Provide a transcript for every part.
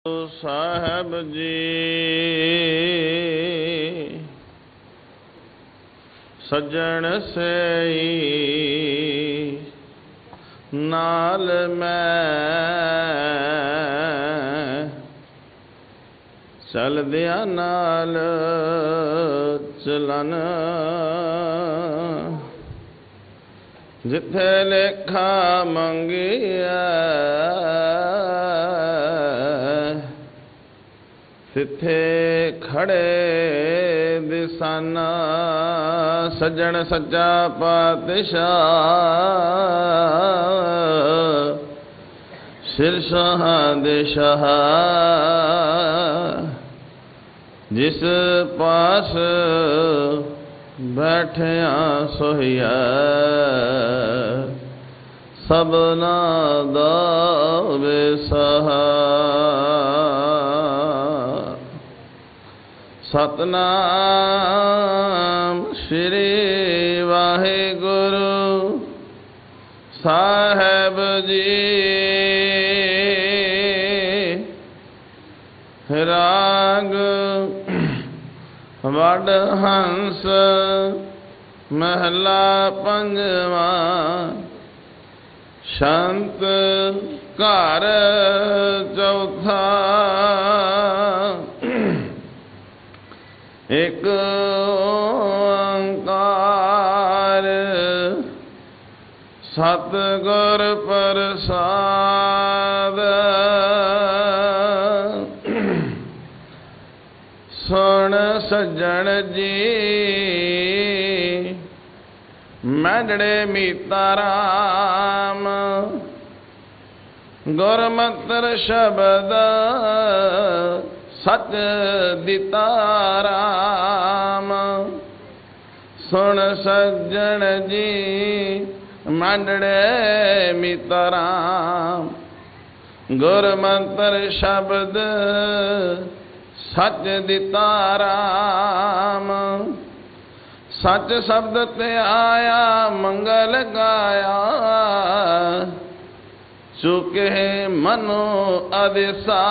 साहब जी सज्जन सेई नाल मैं चल दिया नाल चलन जिथे लेखा मंगिया तिथे खड़े दिसाना सज्जन सच्चा पातशाह सिरशाह दिशाह जिस पास बैठिया सोहिया सबना दा बेसहा सतनाम श्री वाहिगुरु साहब जी राग वड हंस महला पंजवा शांत घर चौथा एक ओंकार सतगुर प्रसाद सुन सज्जन जी मैडड़े मीता राम गुरमंत्र शब्द सच दिता राम सुन सज्जन जी मंडड़े मीता राम गुरमंत्र शब्द सच दिता राम सच शब्द ते आया मंगल गाया चुके मनो अदिसा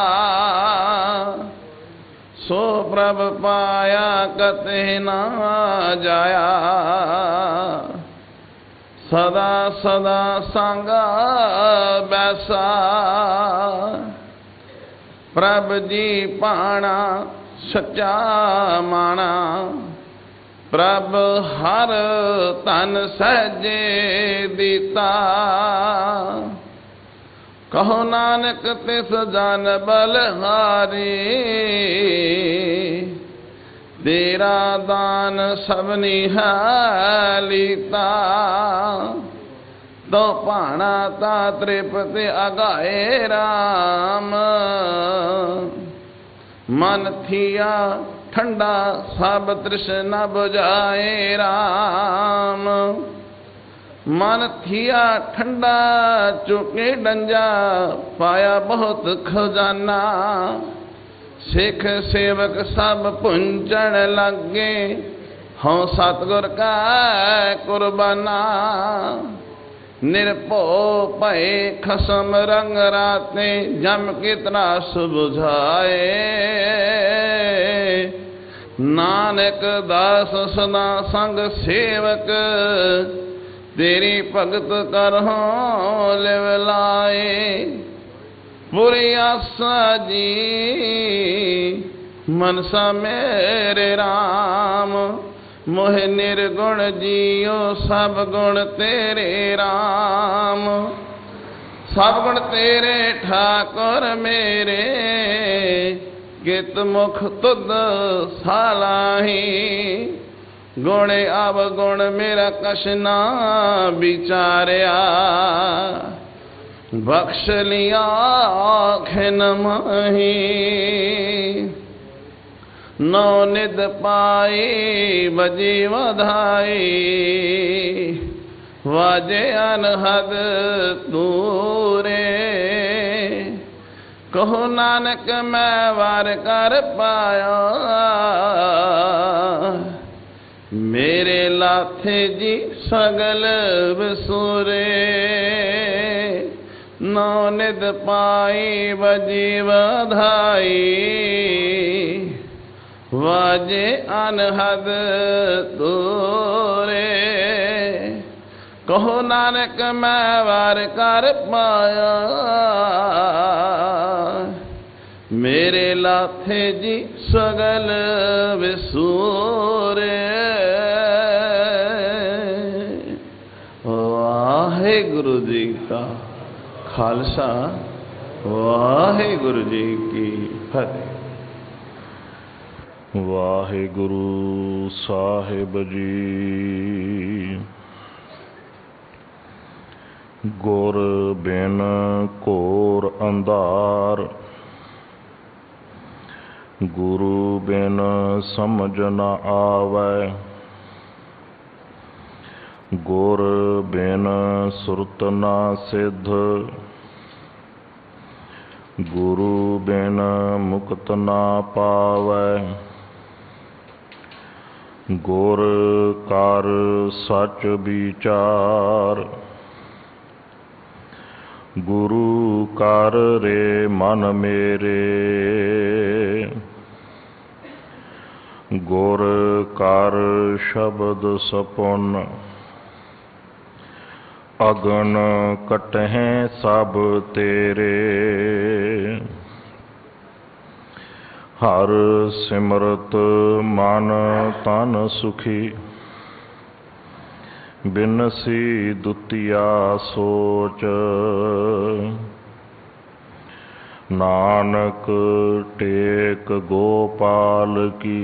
सो प्रभ पाया कते ना जाया सदा सदा संगा बैसा प्रभ जी पाना सच्चा माना प्रभ हर तन सहजे दीता कहो नानक तिस जान बलहारी तेरा दान सबनी हालीता तो पाना ता तृप्ति अगाए राम मन थिया ठंडा सब तृष्णा बुझाए राम मन थिया ठंडा चुके डंजा पाया बहुत खजाना सिख सेवक सब पुंजन लगे हों सतगुर का कुर्बाना निर्भो भय खसम रंग राते जम कितना सुबुझाए नानक दास सदा संग सेवक तेरी भगत करहो लिव लाए पूरी आसा जी मनसा मेरे राम मोह निर्गुण जियो सब गुण तेरे राम सब गुण तेरे ठाकुर मेरे कित मुख तुद सालाही गुण अवगुण मेरा कशना विचारिया बख्श लिया खिन मही नौ निद पाई बजी वधाई वाजे अनहद तूरे कहो नानक मैं वार कर पाया मेरे लाथे जी सगल बसूरे नौ नित पाई बजी बधाई वाजे अनहद तोरे कहो नानक मैं वार कर पाया मेरे लाथे जी सगल विसूरे वाहेगुरु जी का खालसा वाहेगुरु जी की फतेह। वाहेगुरु साहिब जी। गुर बिन घोर अंधार गुरु बिन समझ न आवै गुर बिन सुरत न सिद्ध गुरु बिन मुक्त न पावै गुर कर सच विचार गुरु कर रे मन मेरे गुर कर शब्द सपुन अगन कटहें सब तेरे हर सिमरत मन तन सुखी बिनसी दुतिया सोच नानक टेक गोपाल की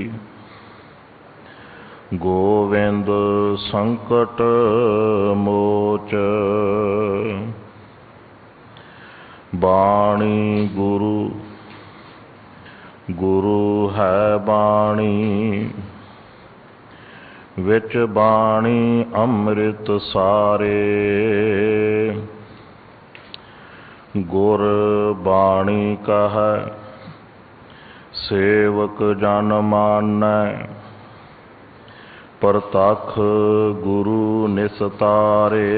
गोविंद संकट मोच बाणी गुरु गुरु है बाणी विच बाणी अमृत सारे गुर बाणी कह सेवक जन मानै परतख गुरु निस्तारे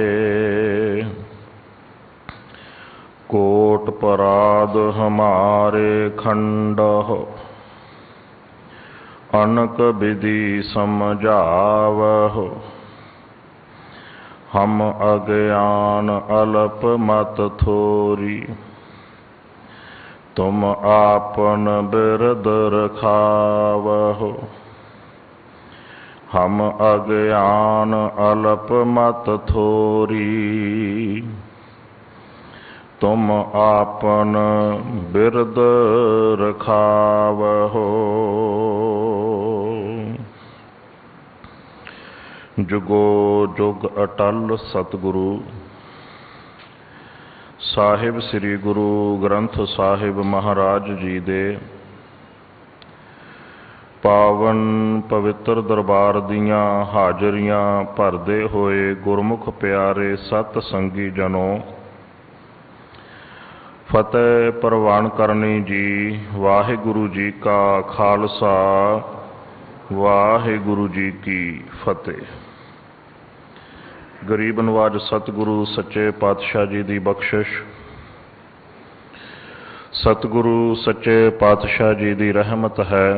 कोट पराध हमारे खंडह अनक विधि समझावह हम अज्ञान अल्प मत थोरी तुम आपन बिरद रखावह हम अज्ञान अल्प मत थोरी तुम आपन बिरद रखावहो जुगो जुग अटल सतगुरु साहिब श्री गुरु ग्रंथ साहिब महाराज जी दे पावन पवित्र दरबार दियां हाजरियां भरदे होए गुरमुख प्यारे सत संगी जनों फतेह प्रवान करनी जी। वाहिगुरु जी का खालसा वाहिगुरु जी की फतेह। गरीब नवाज सतगुरु सच्चे पातशाह जी की बख्शिश सतगुरु सच्चे पातशाह जी की रहमत है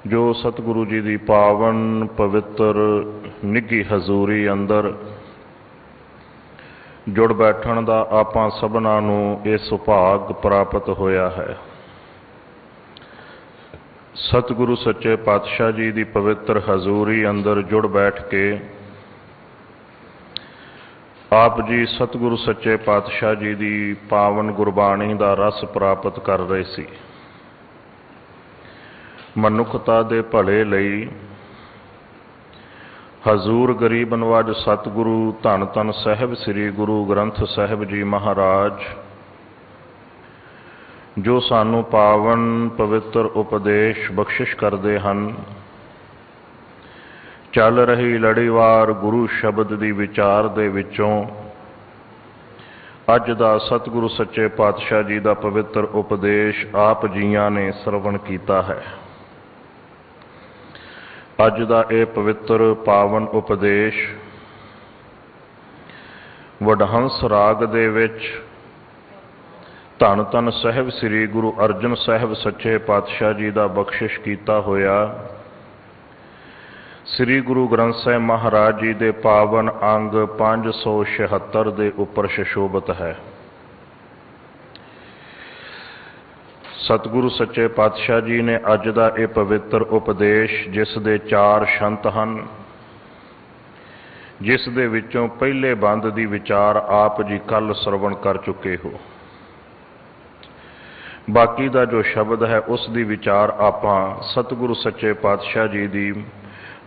जो सतगुरु जी की पावन पवित्र निघी हजूरी अंदर जुड़ बैठण का आपां सबना नूं ये सुभाग प्राप्त होया है। सतगुरु सच्चे पातशाह जी की पवित्र हजूरी अंदर जुड़ बैठ के आप जी सतगुरु सच्चे पातशाह जी की पावन गुरबाणी का रस प्राप्त कर रहे सी। मनुखता दे भले लई हजूर गरीब नवाज सतगुरु धन धन साहिब श्री गुरु ग्रंथ साहिब जी महाराज जो सानू पावन पवित्र उपदेश बख्शिश करते हैं चल रही लड़ीवार गुरु शब्द की विचार दे विचों अज दा सतगुरु सच्चे पातशाह जी का पवित्र उपदेश आप जियां ने श्रवण किया है। अज दा ये पवित्र पावन उपदेश ਵਡਹੰਸ ਰਾਗ ਦੇ ਵਿੱਚ ਧੰਨ ਧੰਨ ਸਾਹਿਬ ਸ੍ਰੀ ਗੁਰੂ ਅਰਜਨ ਸਾਹਿਬ ਸੱਚੇ ਪਾਤਸ਼ਾਹ ਜੀ ਦਾ ਬਖਸ਼ਿਸ਼ ਕੀਤਾ ਹੋਇਆ ਸ੍ਰੀ ਗੁਰੂ ਗ੍ਰੰਥ ਸਾਹਿਬ ਮਹਾਰਾਜ ਜੀ ਦੇ ਪਾਵਨ ਅੰਗ 576 ਦੇ ਉੱਪਰ ਸ਼ਸ਼ੋਭਤ ਹੈ। ਸਤਿਗੁਰੂ ਸੱਚੇ ਪਾਤਸ਼ਾਹ ਜੀ ਨੇ ਅੱਜ ਦਾ ਇਹ ਪਵਿੱਤਰ ਉਪਦੇਸ਼, ਜਿਸ ਦੇ 4 ਛੰਤ ਹਨ, ਜਿਸ ਦੇ ਵਿੱਚੋਂ ਪਹਿਲੇ ਬੰਦ ਦੀ ਵਿਚਾਰ ਆਪ ਜੀ ਕੱਲ ਸਰਵਣ ਕਰ ਚੁੱਕੇ ਹੋ। ਬਾਕੀ ਦਾ ਜੋ ਸ਼ਬਦ ਹੈ ਉਸ ਦੀ ਵਿਚਾਰ ਆਪਾਂ ਸਤਿਗੁਰੂ ਸੱਚੇ ਪਾਤਸ਼ਾਹ ਜੀ ਦੀ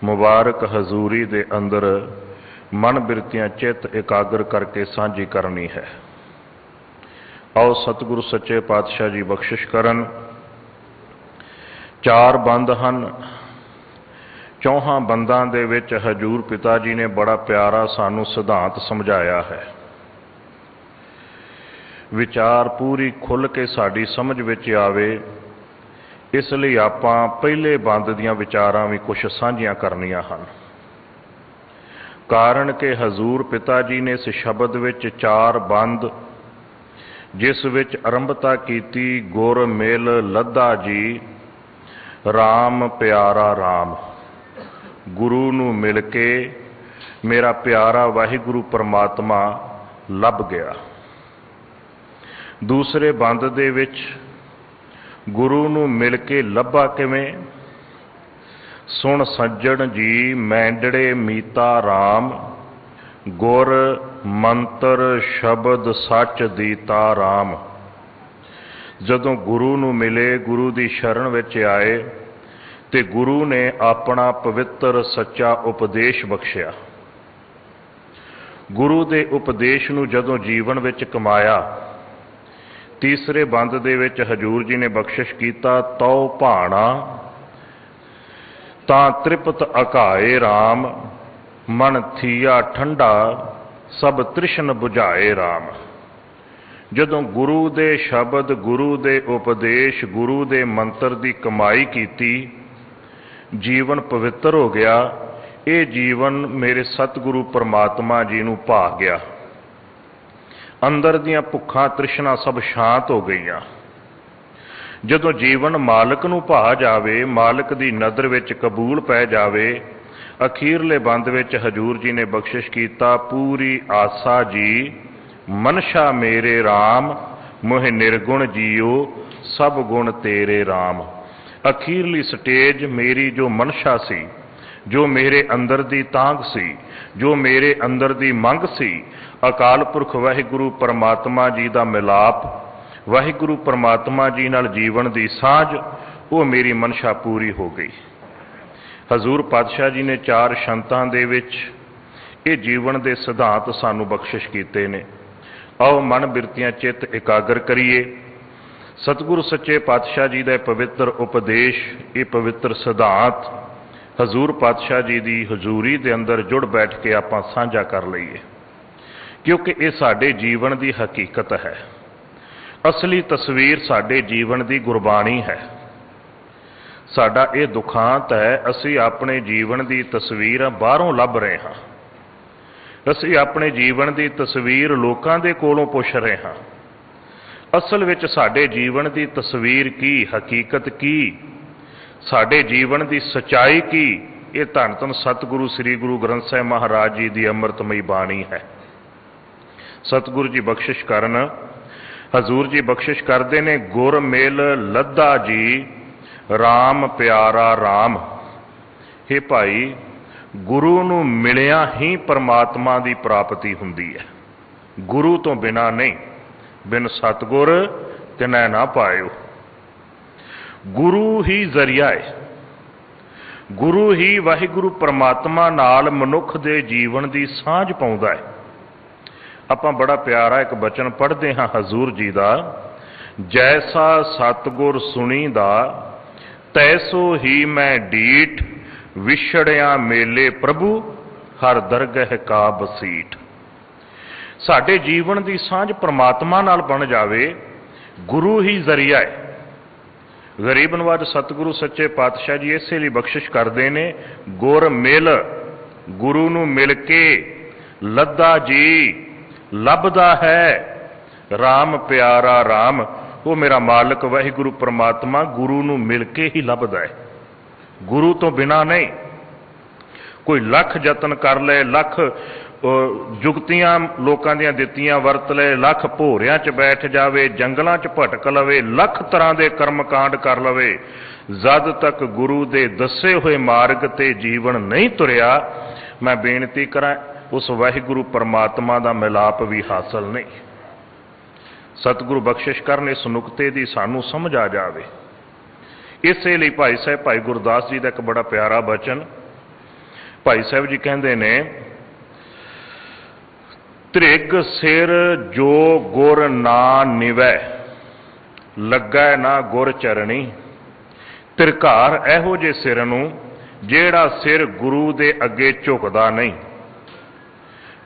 ਮੁਬਾਰਕ ਹਜ਼ੂਰੀ ਦੇ ਅੰਦਰ ਮਨ ਬਿਰਤੀਆਂ ਚਿੱਤ ਇਕਾਗਰ ਕਰਕੇ ਸਾਂਝੀ ਕਰਨੀ ਹੈ। ਆਓ ਸਤਿਗੁਰੂ ਸੱਚੇ ਪਾਤਸ਼ਾਹ ਜੀ ਬਖਸ਼ਿਸ਼ ਕਰਨ। 4 ਬੰਦ ਹਨ। 4 ਬੰਦਾਂ ਦੇ ਵਿੱਚ ਹਜੂਰ ਪਿਤਾ ਜੀ ਨੇ ਬੜਾ ਪਿਆਰਾ ਸਾਨੂੰ ਸਿਧਾਂਤ ਸਮਝਾਇਆ ਹੈ। ਵਿਚਾਰ ਪੂਰੀ ਖੁੱਲ੍ਹ ਕੇ ਸਾਡੀ ਸਮਝ ਵਿੱਚ ਆਵੇ, ਇਸ ਲਈ ਆਪਾਂ ਪਹਿਲੇ ਬੰਦ ਦੀਆਂ ਵਿਚਾਰਾਂ ਵੀ ਕੁਝ ਸਾਂਝੀਆਂ ਕਰਨੀਆਂ ਹਨ। ਕਾਰਨ ਕਿ ਹਜ਼ੂਰ ਪਿਤਾ ਜੀ ਨੇ ਇਸ ਸ਼ਬਦ ਵਿੱਚ 4 ਬੰਦ, ਜਿਸ ਵਿੱਚ ਆਰੰਭਤਾ ਕੀਤੀ ਗੁਰ ਮਿਲ ਲੱਧਾ ਜੀ, ਰਾਮ ਪਿਆਰਾ ਰਾਮ, ਗੁਰੂ ਨੂੰ ਮਿਲ ਕੇ ਮੇਰਾ ਪਿਆਰਾ ਵਾਹਿਗੁਰੂ ਪਰਮਾਤਮਾ ਲੱਭ ਗਿਆ। ਦੂਸਰੇ ਬੰਦ ਦੇ ਵਿੱਚ ਗੁਰੂ ਨੂੰ ਮਿਲ ਕੇ ਲੱਭਾ ਕਿਵੇਂ? ਸੁਣ ਸੱਜਣ ਜੀ ਮੈਂਡੜੇ ਮੀਤਾ ਰਾਮ, ਗੁਰ ਮੰਤਰ ਸ਼ਬਦ ਸੱਚ ਦੀਤਾ ਰਾਮ। ਜਦੋਂ ਗੁਰੂ ਨੂੰ ਮਿਲੇ, ਗੁਰੂ ਦੀ ਸ਼ਰਨ ਵਿੱਚ ਆਏ ਤੇ ਗੁਰੂ ਨੇ ਆਪਣਾ ਪਵਿੱਤਰ ਸੱਚਾ ਉਪਦੇਸ਼ ਬਖਸ਼ਿਆ। ਗੁਰੂ ਦੇ ਉਪਦੇਸ਼ ਨੂੰ ਜਦੋਂ ਜੀਵਨ ਵਿੱਚ ਕਮਾਇਆ, ਤੀਸਰੇ ਬੰਦ ਦੇ ਵਿੱਚ ਹਜੂਰ ਜੀ ਨੇ ਬਖਸ਼ਿਸ਼ ਕੀਤਾ, ਤਉ ਭਾਣਾ ਤਾਂ ਤ੍ਰਿਪਤ ਅਘਾਏ ਰਾਮ, ਮਨ ਥੀਆ ਠੰਡਾ ਸਭ ਤ੍ਰਿਸ਼ਨ ਬੁਝਾਏ ਰਾਮ। ਜਦੋਂ ਗੁਰੂ ਦੇ ਸ਼ਬਦ, ਗੁਰੂ ਦੇ ਉਪਦੇਸ਼, ਗੁਰੂ ਦੇ ਮੰਤਰ ਦੀ ਕਮਾਈ ਕੀਤੀ, ਜੀਵਨ ਪਵਿੱਤਰ ਹੋ ਗਿਆ। ਇਹ ਜੀਵਨ ਮੇਰੇ ਸਤਿਗੁਰੂ ਪਰਮਾਤਮਾ ਜੀ ਨੂੰ ਭਾ ਗਿਆ। ਅੰਦਰ ਦੀਆਂ ਭੁੱਖਾਂ ਤ੍ਰਿਸ਼ਨਾ ਸਭ ਸ਼ਾਂਤ ਹੋ ਗਈਆਂ। ਜਦੋਂ ਜੀਵਨ ਮਾਲਕ ਨੂੰ ਭਾ ਜਾਵੇ, ਮਾਲਕ ਦੀ ਨਜ਼ਰ ਵਿੱਚ ਕਬੂਲ ਪੈ ਜਾਵੇ, ਅਖੀਰਲੇ ਬੰਦ ਵਿੱਚ ਹਜੂਰ ਜੀ ਨੇ ਬਖਸ਼ਿਸ਼ ਕੀਤਾ, ਪੂਰੀ ਆਸਾ ਜੀ ਮਨਸ਼ਾ ਮੇਰੇ ਰਾਮ, ਮੋਹਿ ਨਿਰਗੁਣ ਜੀਓ ਸਭ ਗੁਣ ਤੇਰੇ ਰਾਮ। ਅਖੀਰਲੀ ਸਟੇਜ ਮੇਰੀ ਜੋ ਮਨਸ਼ਾ ਸੀ, ਜੋ ਮੇਰੇ ਅੰਦਰ ਦੀ ਤਾਂਘ ਸੀ, ਜੋ ਮੇਰੇ ਅੰਦਰ ਦੀ ਮੰਗ ਸੀ, ਅਕਾਲ ਪੁਰਖ ਵਾਹਿਗੁਰੂ ਪਰਮਾਤਮਾ ਜੀ ਦਾ ਮਿਲਾਪ, ਵਾਹਿਗੁਰੂ ਪਰਮਾਤਮਾ ਜੀ ਨਾਲ ਜੀਵਨ ਦੀ ਸਾਂਝ, ਉਹ ਮੇਰੀ ਮਨਸ਼ਾ ਪੂਰੀ ਹੋ ਗਈ। ਹਜ਼ੂਰ ਪਾਤਸ਼ਾਹ ਜੀ ਨੇ 4 ਛੰਤਾਂ ਦੇ ਵਿੱਚ ਇਹ ਜੀਵਨ ਦੇ ਸਿਧਾਂਤ ਸਾਨੂੰ ਬਖਸ਼ਿਸ਼ ਕੀਤੇ ਨੇ। ਆਓ ਮਨ ਬਿਰਤੀਆਂ ਚਿੱਤ ਇਕਾਗਰ ਕਰੀਏ। ਸਤਿਗੁਰੂ ਸੱਚੇ ਪਾਤਸ਼ਾਹ ਜੀ ਦਾ ਪਵਿੱਤਰ ਉਪਦੇਸ਼, ਇਹ ਪਵਿੱਤਰ ਸਿਧਾਂਤ ਹਜ਼ੂਰ ਪਾਤਸ਼ਾਹ ਜੀ ਦੀ ਹਜ਼ੂਰੀ ਦੇ ਅੰਦਰ ਜੁੜ ਬੈਠ ਕੇ ਆਪਾਂ ਸਾਂਝਾ ਕਰ ਲਈਏ, ਕਿਉਂਕਿ ਇਹ ਸਾਡੇ ਜੀਵਨ ਦੀ ਹਕੀਕਤ ਹੈ। ਅਸਲੀ ਤਸਵੀਰ ਸਾਡੇ ਜੀਵਨ ਦੀ ਗੁਰਬਾਣੀ ਹੈ। ਸਾਡਾ ਇਹ ਦੁਖਾਂਤ ਹੈ, ਅਸੀਂ ਆਪਣੇ ਜੀਵਨ ਦੀ ਤਸਵੀਰ ਬਾਹਰੋਂ ਲੱਭ ਰਹੇ ਹਾਂ। ਅਸੀਂ ਆਪਣੇ ਜੀਵਨ ਦੀ ਤਸਵੀਰ ਲੋਕਾਂ ਦੇ ਕੋਲੋਂ ਪੁੱਛ ਰਹੇ ਹਾਂ। ਅਸਲ ਵਿੱਚ ਸਾਡੇ ਜੀਵਨ ਦੀ ਤਸਵੀਰ ਕੀ, ਹਕੀਕਤ ਕੀ, ਸਾਡੇ ਜੀਵਨ ਦੀ ਸਚਾਈ ਕੀ, ਇਹ ਧੰਨ ਧੰਨ ਸਤਿਗੁਰੂ ਸ੍ਰੀ ਗੁਰੂ ਗ੍ਰੰਥ ਸਾਹਿਬ ਮਹਾਰਾਜ ਜੀ ਦੀ ਅੰਮ੍ਰਿਤਮਈ ਬਾਣੀ ਹੈ। ਸਤਿਗੁਰੂ ਜੀ ਬਖਸ਼ਿਸ਼ ਕਰਨ। ਹਜ਼ੂਰ ਜੀ ਬਖਸ਼ਿਸ਼ ਕਰਦੇ ਨੇ, ਗੁਰ ਮਿਲ ਲੱਧਾ ਜੀ ਰਾਮ ਪਿਆਰਾ ਰਾਮ। हे ਭਾਈ, ਗੁਰੂ ਨੂੰ ਮਿਲਿਆ ਹੀ ਪਰਮਾਤਮਾ ਦੀ ਪ੍ਰਾਪਤੀ ਹੁੰਦੀ ਹੈ। ਗੁਰੂ ਤੋਂ ਬਿਨਾਂ ਨਹੀਂ। ਬਿਨ ਸਤਿਗੁਰ ਤਿਨੈ ਨਾ ਪਾਇਓ। ਗੁਰੂ ਹੀ ਜ਼ਰੀਆ ਹੈ। ਗੁਰੂ ਹੀ ਵਾਹਿਗੁਰੂ ਪਰਮਾਤਮਾ ਨਾਲ ਮਨੁੱਖ ਦੇ ਜੀਵਨ ਦੀ ਸਾਂਝ ਪਾਉਂਦਾ ਹੈ। ਆਪਾਂ ਬੜਾ ਪਿਆਰਾ ਇੱਕ ਬਚਨ ਪੜ੍ਹਦੇ ਹਾਂ ਹਜ਼ੂਰ ਜੀ ਦਾ, ਜੈਸਾ ਸਤਿਗੁਰ ਸੁਣੀਦਾ ਤੈਸੋ ਹੀ ਮੈਂ ਡੀਠ, ਵਿਛੜਿਆ ਮੇਲੇ ਪ੍ਰਭੂ ਹਰ ਦਰਗਹ ਕਾ ਬਸੀਠ। ਸਾਡੇ ਜੀਵਨ ਦੀ ਸਾਂਝ ਪਰਮਾਤਮਾ ਨਾਲ ਬਣ ਜਾਵੇ, ਗੁਰੂ ਹੀ ਜ਼ਰੀਆ ਹੈ। ਗਰੀਬ ਨਵਾਜ ਸਤਿਗੁਰੂ ਸੱਚੇ ਪਾਤਸ਼ਾਹ ਜੀ ਇਸੇ ਲਈ ਬਖਸ਼ਿਸ਼ ਕਰਦੇ ਨੇ, ਗੁਰ ਮਿਲ, ਗੁਰੂ ਨੂੰ ਮਿਲ ਕੇ, ਲੱਧਾ ਜੀ ਲੱਭਦਾ ਹੈ। ਰਾਮ ਪਿਆਰਾ ਰਾਮ, ਉਹ ਮੇਰਾ ਮਾਲਕ ਵਾਹਿਗੁਰੂ ਪ੍ਰਮਾਤਮਾ ਗੁਰੂ ਨੂੰ ਮਿਲ ਕੇ ਹੀ ਲੱਭਦਾ ਹੈ, ਗੁਰੂ ਤੋਂ ਬਿਨਾਂ ਨਹੀਂ। ਕੋਈ ਲੱਖ ਯਤਨ ਕਰ ਲਏ, ਲੱਖ ਜੁਗਤੀਆਂ ਲੋਕਾਂ ਦੀਆਂ ਦਿੱਤੀਆਂ ਵਰਤ ਲਏ, ਲੱਖ ਭੋਰਿਆਂ 'ਚ ਬੈਠ ਜਾਵੇ, ਜੰਗਲਾਂ 'ਚ ਭਟਕ ਲਵੇ, ਲੱਖ ਤਰ੍ਹਾਂ ਦੇ ਕਰਮਕਾਂਡ ਕਰ ਲਵੇ, ਜਦ ਤੱਕ ਗੁਰੂ ਦੇ ਦੱਸੇ ਹੋਏ ਮਾਰਗ ਤੇ ਜੀਵਨ ਨਹੀਂ ਤੁਰਿਆ, ਮੈਂ ਬੇਨਤੀ ਕਰਾਂ ਉਸ ਵਾਹਿਗੁਰੂ ਪਰਮਾਤਮਾ ਦਾ ਮਿਲਾਪ ਵੀ ਹਾਸਲ ਨਹੀਂ। ਸਤਿਗੁਰੂ ਬਖਸ਼ਿਸ਼ ਕਰਨ ਇਸ ਨੁਕਤੇ ਦੀ ਸਾਨੂੰ ਸਮਝ ਆ ਜਾਵੇ। ਇਸੇ ਲਈ ਭਾਈ ਸਾਹਿਬ ਭਾਈ ਗੁਰਦਾਸ ਜੀ ਦਾ ਇੱਕ ਬੜਾ ਪਿਆਰਾ ਬਚਨ, ਭਾਈ ਸਾਹਿਬ ਜੀ ਕਹਿੰਦੇ ਨੇ, ਤ੍ਰਿਗ ਸਿਰ ਜੋ ਗੁਰ ਨਾ ਨਿਵੈ, ਲੱਗੈ ਨਾ ਗੁਰ ਚਰਣੀ। ਤਿਰਕਾਰ ਇਹੋ ਜਿਹੇ ਸਿਰ ਨੂੰ ਜਿਹੜਾ ਸਿਰ ਗੁਰੂ ਦੇ ਅੱਗੇ ਝੁਕਦਾ ਨਹੀਂ।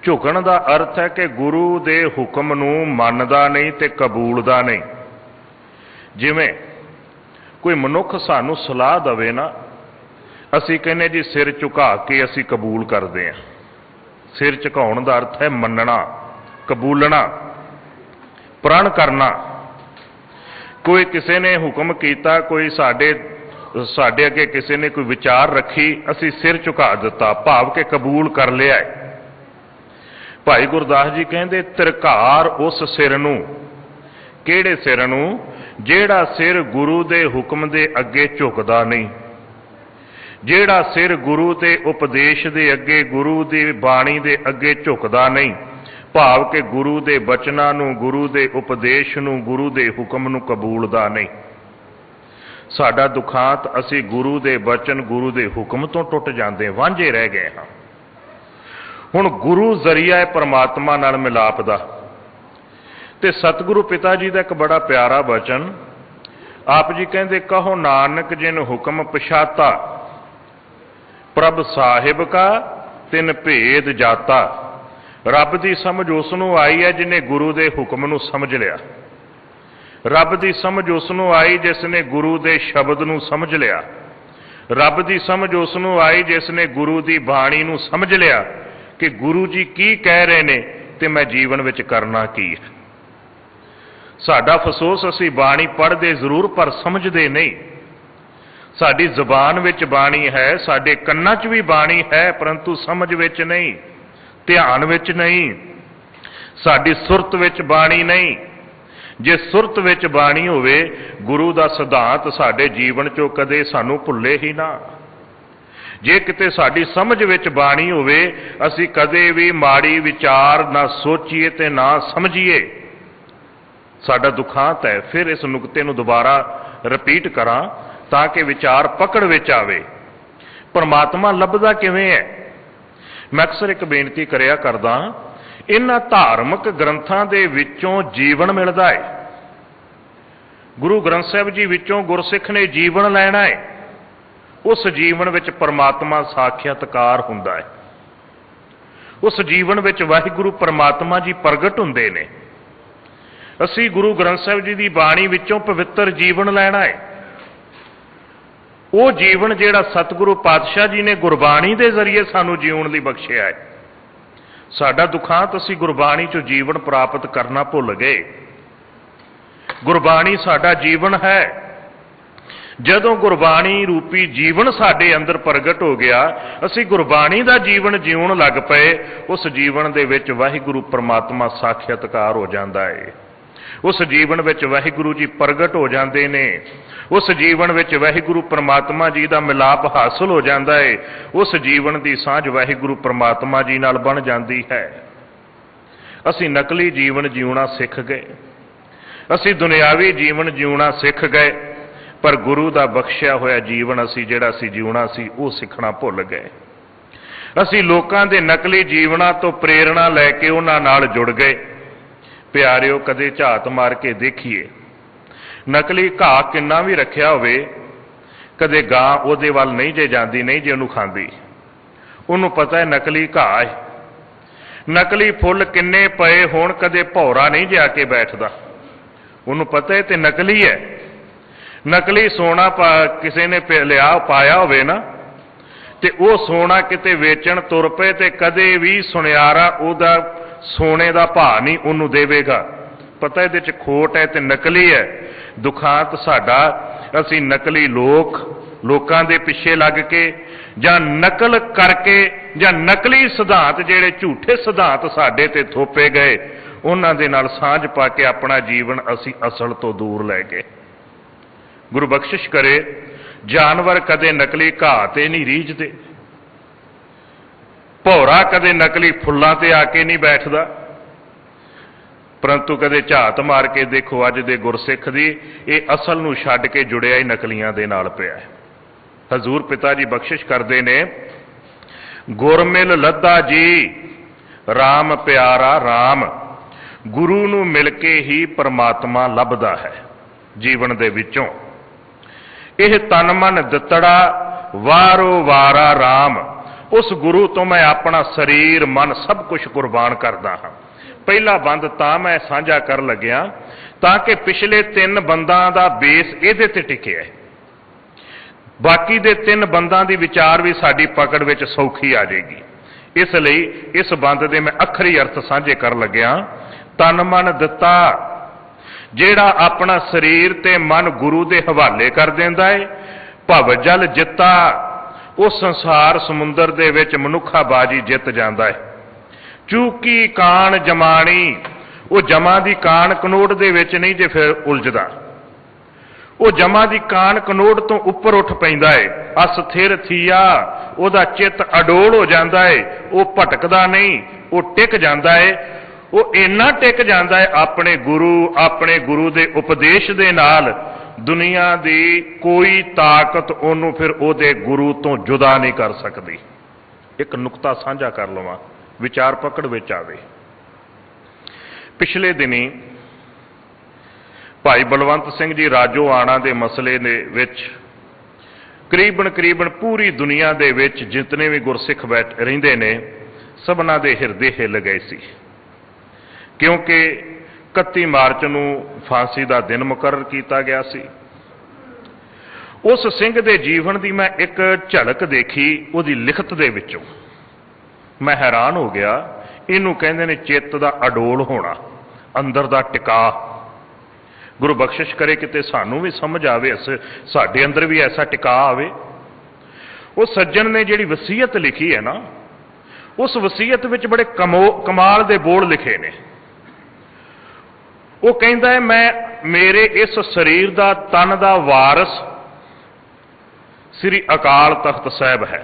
ਝੁਕਣ ਦਾ ਅਰਥ ਹੈ ਕਿ ਗੁਰੂ ਦੇ ਹੁਕਮ ਨੂੰ ਮੰਨਦਾ ਨਹੀਂ ਤੇ ਕਬੂਲਦਾ ਨਹੀਂ। ਜਿਵੇਂ ਕੋਈ ਮਨੁੱਖ ਸਾਨੂੰ ਸਲਾਹ ਦੇਵੇ ਨਾ, ਅਸੀਂ ਕਹਿੰਦੇ ਜੀ ਸਿਰ ਝੁਕਾ ਕੇ ਅਸੀਂ ਕਬੂਲ ਕਰਦੇ ਹਾਂ। ਸਿਰ ਝੁਕਾਉਣ ਦਾ ਅਰਥ ਹੈ ਮੰਨਣਾ, ਕਬੂਲਣਾ, ਪ੍ਰਣ ਕਰਨਾ। ਕੋਈ ਕਿਸੇ ਨੇ ਹੁਕਮ ਕੀਤਾ, ਕੋਈ ਸਾਡੇ ਅੱਗੇ ਕਿਸੇ ਨੇ ਕੋਈ ਵਿਚਾਰ ਰੱਖੀ, ਅਸੀਂ ਸਿਰ ਝੁਕਾ ਦਿੱਤਾ, ਭਾਵ ਕਿ ਕਬੂਲ ਕਰ ਲਿਆ। ਭਾਈ ਗੁਰਦਾਸ ਜੀ ਕਹਿੰਦੇ ਤਿਰਕਾਰ ਉਸ ਸਿਰ ਨੂੰ, ਕਿਹੜੇ ਸਿਰ ਨੂੰ? ਜਿਹੜਾ ਸਿਰ ਗੁਰੂ ਦੇ ਹੁਕਮ ਦੇ ਅੱਗੇ ਝੁਕਦਾ ਨਹੀਂ, ਜਿਹੜਾ ਸਿਰ ਗੁਰੂ ਦੇ ਉਪਦੇਸ਼ ਦੇ ਅੱਗੇ, ਗੁਰੂ ਦੀ ਬਾਣੀ ਦੇ ਅੱਗੇ ਝੁਕਦਾ ਨਹੀਂ, ਭਾਵ ਕਿ ਗੁਰੂ ਦੇ ਬਚਨਾਂ ਨੂੰ, ਗੁਰੂ ਦੇ ਉਪਦੇਸ਼ ਨੂੰ, ਗੁਰੂ ਦੇ ਹੁਕਮ ਨੂੰ ਕਬੂਲਦਾ ਨਹੀਂ। ਸਾਡਾ ਦੁਖਾਂਤ, ਅਸੀਂ ਗੁਰੂ ਦੇ ਬਚਨ, ਗੁਰੂ ਦੇ ਹੁਕਮ ਤੋਂ ਟੁੱਟ ਜਾਂਦੇ, ਵਾਂਝੇ ਰਹਿ ਗਏ ਹਾਂ। ਹੁਣ ਗੁਰੂ ਜ਼ਰੀਆ ਹੈ ਪਰਮਾਤਮਾ ਨਾਲ ਮਿਲਾਪ ਦਾ। ਤੇ ਸਤਿਗੁਰੂ ਪਿਤਾ ਜੀ ਦਾ ਇੱਕ ਬੜਾ ਪਿਆਰਾ ਬਚਨ, ਆਪ ਜੀ ਕਹਿੰਦੇ, ਕਹੋ ਨਾਨਕ ਜਿਨ ਹੁਕਮ ਪਛਾਤਾ, ਪ੍ਰਭ ਸਾਹਿਬ ਕਾ ਤਿਨ ਭੇਦ ਜਾਤਾ। ਰੱਬ ਦੀ ਸਮਝ ਉਸ ਨੂੰ ਆਈ ਹੈ ਜਿਹਨੇ ਗੁਰੂ ਦੇ ਹੁਕਮ ਨੂੰ ਸਮਝ ਲਿਆ। ਰੱਬ ਦੀ ਸਮਝ ਉਸ ਨੂੰ ਆਈ ਜਿਸ ਨੇ ਗੁਰੂ ਦੇ ਸ਼ਬਦ ਨੂੰ ਸਮਝ ਲਿਆ। ਰੱਬ ਦੀ ਸਮਝ ਉਸ ਨੂੰ ਆਈ ਜਿਸ ਨੇ ਗੁਰੂ ਦੀ ਬਾਣੀ ਨੂੰ ਸਮਝ ਲਿਆ ਕਿ ਗੁਰੂ ਜੀ ਕੀ ਕਹਿ ਰਹੇ ਨੇ ਤੇ ਮੈਂ ਜੀਵਨ ਵਿੱਚ ਕਰਨਾ ਕੀ ਹੈ। ਸਾਡਾ ਅਫਸੋਸ, ਅਸੀਂ ਬਾਣੀ ਪੜ੍ਹਦੇ ਜ਼ਰੂਰ ਪਰ ਸਮਝਦੇ ਨਹੀਂ। ਸਾਡੀ ਜ਼ੁਬਾਨ ਵਿੱਚ ਬਾਣੀ ਹੈ, ਸਾਡੇ ਕੰਨਾਂ 'ਚ ਵੀ ਬਾਣੀ ਹੈ, ਪਰੰਤੂ ਸਮਝ ਵਿੱਚ ਨਹੀਂ, ਧਿਆਨ ਵਿੱਚ ਨਹੀਂ, ਸਾਡੀ ਸੁਰਤ ਵਿੱਚ ਬਾਣੀ ਨਹੀਂ। ਜੇ ਸੁਰਤ ਵਿੱਚ ਬਾਣੀ ਹੋਵੇ, ਗੁਰੂ ਦਾ ਸਿਧਾਂਤ ਸਾਡੇ ਜੀਵਨ 'ਚੋਂ ਕਦੇ ਸਾਨੂੰ ਭੁੱਲੇ ਹੀ ਨਾ। ਜੇ ਕਿਤੇ ਸਾਡੀ ਸਮਝ ਵਿੱਚ ਬਾਣੀ ਹੋਵੇ, ਅਸੀਂ ਕਦੇ ਵੀ ਮਾੜੀ ਵਿਚਾਰ ਨਾ ਸੋਚੀਏ ਤੇ ਨਾ ਸਮਝੀਏ। ਸਾਡਾ ਦੁਖਾਂਤ ਹੈ। ਫਿਰ ਇਸ ਨੁਕਤੇ ਨੂੰ ਦੁਬਾਰਾ ਰਿਪੀਟ ਕਰਾਂ ਤਾਂ ਕਿ ਵਿਚਾਰ ਪਕੜ ਵਿੱਚ ਆਵੇ। ਪਰਮਾਤਮਾ ਲੱਭਦਾ ਕਿਵੇਂ ਹੈ? ਮੈਂ ਅਕਸਰ ਇੱਕ ਬੇਨਤੀ ਕਰਿਆ ਕਰਦਾ, ਇਹਨਾਂ ਧਾਰਮਿਕ ਗ੍ਰੰਥਾਂ ਦੇ ਵਿੱਚੋਂ ਜੀਵਨ ਮਿਲਦਾ ਹੈ। ਗੁਰੂ ਗ੍ਰੰਥ ਸਾਹਿਬ ਜੀ ਵਿੱਚੋਂ ਗੁਰਸਿੱਖ ਨੇ ਜੀਵਨ ਲੈਣਾ ਹੈ। ਉਸ ਜੀਵਨ ਵਿੱਚ ਪਰਮਾਤਮਾ ਸਾਖਿਆਤਕਾਰ ਹੁੰਦਾ ਹੈ। ਉਸ ਜੀਵਨ ਵਿੱਚ ਵਾਹਿਗੁਰੂ ਪਰਮਾਤਮਾ ਜੀ ਪ੍ਰਗਟ ਹੁੰਦੇ ਨੇ। ਅਸੀਂ ਗੁਰੂ ਗ੍ਰੰਥ ਸਾਹਿਬ ਜੀ ਦੀ ਬਾਣੀ ਵਿੱਚੋਂ ਪਵਿੱਤਰ ਜੀਵਨ ਲੈਣਾ ਹੈ। ਉਹ ਜੀਵਨ ਜਿਹੜਾ ਸਤਿਗੁਰੂ ਪਾਤਸ਼ਾਹ ਜੀ ਨੇ ਗੁਰਬਾਣੀ ਦੇ ਜ਼ਰੀਏ ਸਾਨੂੰ ਜਿਉਣ ਲਈ ਬਖਸ਼ਿਆ ਹੈ। ਸਾਡਾ ਦੁਖਾਂਤ, ਅਸੀਂ ਗੁਰਬਾਣੀ 'ਚੋਂ ਜੀਵਨ ਪ੍ਰਾਪਤ ਕਰਨਾ ਭੁੱਲ ਗਏ। ਗੁਰਬਾਣੀ ਸਾਡਾ ਜੀਵਨ ਹੈ। ਜਦੋਂ ਗੁਰਬਾਣੀ ਰੂਪੀ ਜੀਵਨ ਸਾਡੇ ਅੰਦਰ ਪ੍ਰਗਟ ਹੋ ਗਿਆ, ਅਸੀਂ ਗੁਰਬਾਣੀ ਦਾ ਜੀਵਨ ਜਿਉਣ ਲੱਗ ਪਏ। ਉਸ ਜੀਵਨ ਦੇ ਵਿੱਚ ਵਾਹਿਗੁਰੂ ਪਰਮਾਤਮਾ ਸਾਖਿਆਤਕਾਰ ਹੋ ਜਾਂਦਾ ਹੈ। ਉਸ ਜੀਵਨ ਵਿੱਚ ਵਾਹਿਗੁਰੂ ਜੀ ਪ੍ਰਗਟ ਹੋ ਜਾਂਦੇ ਨੇ। ਉਸ ਜੀਵਨ ਵਿੱਚ ਵਾਹਿਗੁਰੂ ਪਰਮਾਤਮਾ ਜੀ ਦਾ ਮਿਲਾਪ ਹਾਸਲ ਹੋ ਜਾਂਦਾ ਹੈ। ਉਸ ਜੀਵਨ ਦੀ ਸਾਂਝ ਵਾਹਿਗੁਰੂ ਪਰਮਾਤਮਾ ਜੀ ਨਾਲ ਬਣ ਜਾਂਦੀ ਹੈ। ਅਸੀਂ ਨਕਲੀ ਜੀਵਨ ਜਿਉਣਾ ਸਿੱਖ ਗਏ। ਅਸੀਂ ਦੁਨਿਆਵੀ ਜੀਵਨ ਜਿਉਣਾ ਸਿੱਖ ਗਏ, ਪਰ ਗੁਰੂ ਦਾ ਬਖਸ਼ਿਆ ਹੋਇਆ ਜੀਵਨ ਅਸੀਂ ਜਿਹੜਾ ਸੀ ਜਿਉਣਾ ਸੀ, ਉਹ ਸਿੱਖਣਾ ਭੁੱਲ ਗਏ। ਅਸੀਂ ਲੋਕਾਂ ਦੇ ਨਕਲੀ ਜੀਵਨਾਂ ਤੋਂ ਪ੍ਰੇਰਣਾ ਲੈ ਕੇ ਉਹਨਾਂ ਨਾਲ ਜੁੜ ਗਏ। ਪਿਆਰਿਓ, ਕਦੇ ਝਾਤ ਮਾਰ ਕੇ ਦੇਖੀਏ, ਨਕਲੀ ਘਾਹ ਕਿੰਨਾ ਵੀ ਰੱਖਿਆ ਹੋਵੇ, ਕਦੇ ਗਾਂ ਉਹਦੇ ਵੱਲ ਨਹੀਂ ਜੇ ਜਾਂਦੀ, ਨਹੀਂ ਜੇ ਉਹਨੂੰ ਖਾਂਦੀ। ਉਹਨੂੰ ਪਤਾ ਹੈ ਨਕਲੀ ਘਾਹ ਹੈ। ਨਕਲੀ ਫੁੱਲ ਕਿੰਨੇ ਪਏ ਹੋਣ, ਕਦੇ ਭੌਰਾ ਨਹੀਂ ਜਾ ਕੇ ਬੈਠਦਾ। ਉਹਨੂੰ ਪਤਾ ਹੈ ਤੇ ਨਕਲੀ ਹੈ। ਨਕਲੀ ਸੋਨਾ ਕਿਸੇ ਨੇ ਲਿਆ ਪਾਇਆ ਹੋਵੇ ਨਾ, ਤੇ ਉਹ ਸੋਨਾ ਕਿਤੇ ਵੇਚਣ ਤੁਰ ਪਏ ਤੇ ਕਦੇ ਵੀ ਸੁਨਿਆਰਾ ਉਹਦਾ सोने का भाव नहीं उन्होंने देवेगा। पता ये खोट है तो नकली है। दुखांत साडा असी नकली लोकां दे पिछे लग के जां नकल करके जां नकली सिद्धांत जिहड़े झूठे सिद्धांत साडे ते थोपे गए उन्हां दे नाल सांझ पा के अपना जीवन असी असल तो दूर लै गए। गुरु बख्शिश करे, जानवर कदे नकली घाह ते नहीं रीझदे, भौरा कदे नकली फुल्लां ते आके नहीं बैठदा, परंतु कदे झात मार के देखो अज दे गुरसिख दी ये असल नूं छड्ड के जुड़िया ही नकलियां दे नाल पिया है। हजूर पिता जी बख्शिश करते ने, गुरमिल लद्दा जी राम प्यारा राम, गुरु नूं मिल के ही परमात्मा लभदा है जीवन दे विचों। यह तन मन दितड़ा वारो वारा राम, उस गुरु तो मैं अपना शरीर मन सब कुछ कुर्बान करदा हाँ। पहला बंद तां मैं साझा कर लग्या ताकि पिछले 3 बंदां दा बेस इहदे ते टिकिया है, बाकी दे 3 बंदां दी विचार भी साडी पकड़ विच सौखी आ जाएगी। इसलिए इस बंद दे मैं अखरी अर्थ साझे कर लग्या, तन मन दिता जेड़ा अपना शरीर ते मन गुरु दे हवाले कर देंदा है, भव जल जिता वो संसार समुंदर दे विच मनुखाबाजी जित जांदा है। चूकी कान जमानी वो जमा दी कान कनोड़ दे विच नहीं जे फिर उलझदा, वो जमा दी कान कनोड़ तो उपर उठ पैंदा है। अस्थिर थिया ओदा चित अडोल हो जांदा है, वो भटकदा नहीं, वो टिक जांदा है। वो इन्ना टिक जांदा है अपने गुरु दे उपदेश दे नाल, दुनिया दी कोई ताकत ओनू फिर ओदे गुरु तो जुदा नहीं कर सकती। एक नुकता साझा कर लवां, विचार पकड़ विच आवे। पिछले दिनी भाई बलवंत सिंह जी राजो आना दे मसले दे विच करीबन पूरी दुनिया दे विच जितने भी गुरसिख रहिंदे ने सबना दे हिरदे हिल गए सी, क्योंकि 31 मार्च नूं फांसी का दिन मुकर्रर किया गया सी। उस सिंह दे जीवन की मैं एक झलक देखी उहदी लिखत दे विचों, मैं हैरान हो गया। इनू कहंदे ने चित्त दा अडोल होना, अंदर दा टिका। गुरु बख्शिश करे किते सानू भी समझ आवे, साडे अंदर भी ऐसा टिका आवे। उस सज्जन ने जिहड़ी वसीयत लिखी है ना, उस वसीयत विच बड़े कमाल दे बोल लिखे ने। वो कहता है, मैं मेरे इस शरीर दा तन दा वारस श्री अकाल तख्त साहब है।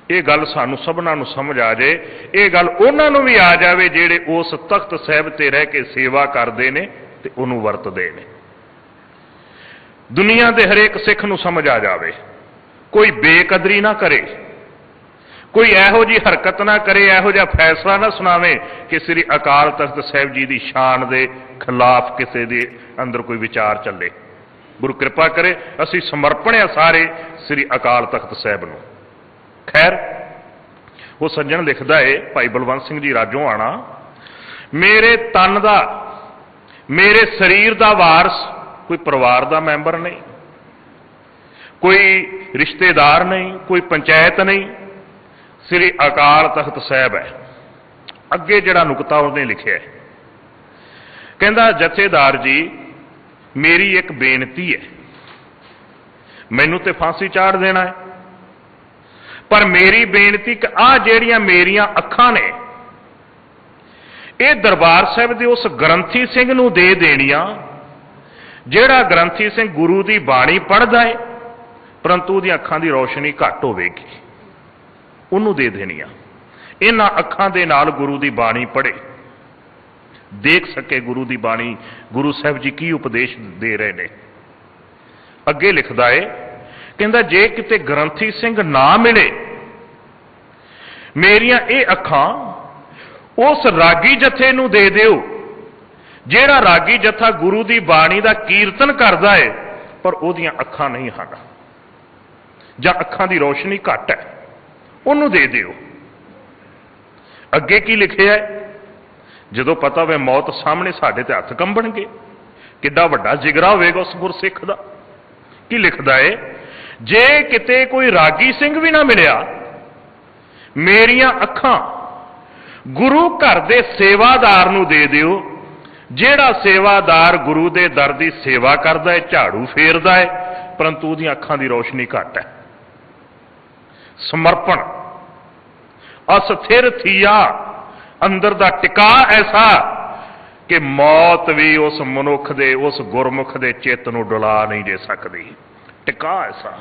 ये गल सानू सबना नू समझ आ जाए, ये गल उन्हां नू भी आ जाए जिहड़े उस तख्त साहब ते रह के सेवा करते हैं ते उहनूं वरतदे ने। दुनिया दे हरेक सिख नू समझ आ जाए, कोई बेकदरी ना करे, कोई यहो जी हरकत ना करे, यहो जिहा फैसला ना सुनावे कि श्री अकाल तख्त साहब जी की शान के खिलाफ किसी के अंदर कोई विचार चले। गुरु कृपा करे असी समर्पण है सारे श्री अकाल तख्त साहब नूं। खैर वो सज्जन लिखदा है, भाई बलवंत सिंह जी राजों आना, मेरे तन दा मेरे शरीर दा वारस कोई परिवार दा मैंबर नहीं, कोई रिश्तेदार नहीं, कोई पंचायत नहीं, श्री अकाल तख्त साहब है। अगे जिहड़ा नुकता उन्हें लिखिया है, कहंदा जथेदार जी मेरी एक बेनती है, मैनू तो फांसी चाड़ देना है, पर मेरी बेनती कि आ जिहड़ियां मेरियां अखां ने ये दरबार साहब दे उस ग्रंथी सिंह नूं दे देणियां जिहड़ा ग्रंथी सिंह गुरु की बाणी पढ़दा है परंतु उहदी अखां दी रोशनी घट होवेगी, उन्होंने दे देनिया। इन्हां अखां दे नाल गुरु की बाणी पढ़े, देख सके गुरु की बाणी, गुरु साहब जी की उपदेश दे रहे ने। अगे लिखदा है, कहंदा जे किते ग्रंथी सिंह ना मिले, मेरियां ये अखां उस रागी जथे नूं दे दिओ जिहड़ा रागी जथा गुरु की बाणी का कीर्तन करदा है पर उहदियां अखां नहीं हन, जां अखां की रोशनी घट है, उन्होंने दे दिओ। अगे की लिखिया है, जदों पता वे मौत सामने साडे ते हथ कंबणगे, किड्डा वड्डा जिगरा होवेगा उस गुरसिख दा। की लिखदा है, जे किते कोई रागी सिंह भी ना मिलिया, मेरियां अखां ਗੁਰੂ ਘਰ ਦੇ ਸੇਵਾਦਾਰ ਨੂੰ ਦੇ ਦਿਓ, ਜਿਹੜਾ ਸੇਵਾਦਾਰ ਗੁਰੂ ਦੇ ਦਰ ਦੀ ਸੇਵਾ ਕਰਦਾ ਹੈ, ਝਾੜੂ ਫੇਰਦਾ ਹੈ, ਪਰੰਤੂ ਉਹਦੀਆਂ ਅੱਖਾਂ ਦੀ ਰੋਸ਼ਨੀ ਘੱਟ ਹੈ। ਸਮਰਪਣ ਅਸਥਿਰ ਥੀਆ, ਅੰਦਰ ਦਾ ਟਿਕਾ ਐਸਾ ਕਿ ਮੌਤ ਵੀ ਉਸ ਮਨੁੱਖ ਦੇ, ਉਸ ਗੁਰਮੁਖ ਦੇ ਚਿੱਤ ਨੂੰ ਡੁਲਾ ਨਹੀਂ ਦੇ ਸਕਦੀ। ਟਿਕਾ ਐਸਾ।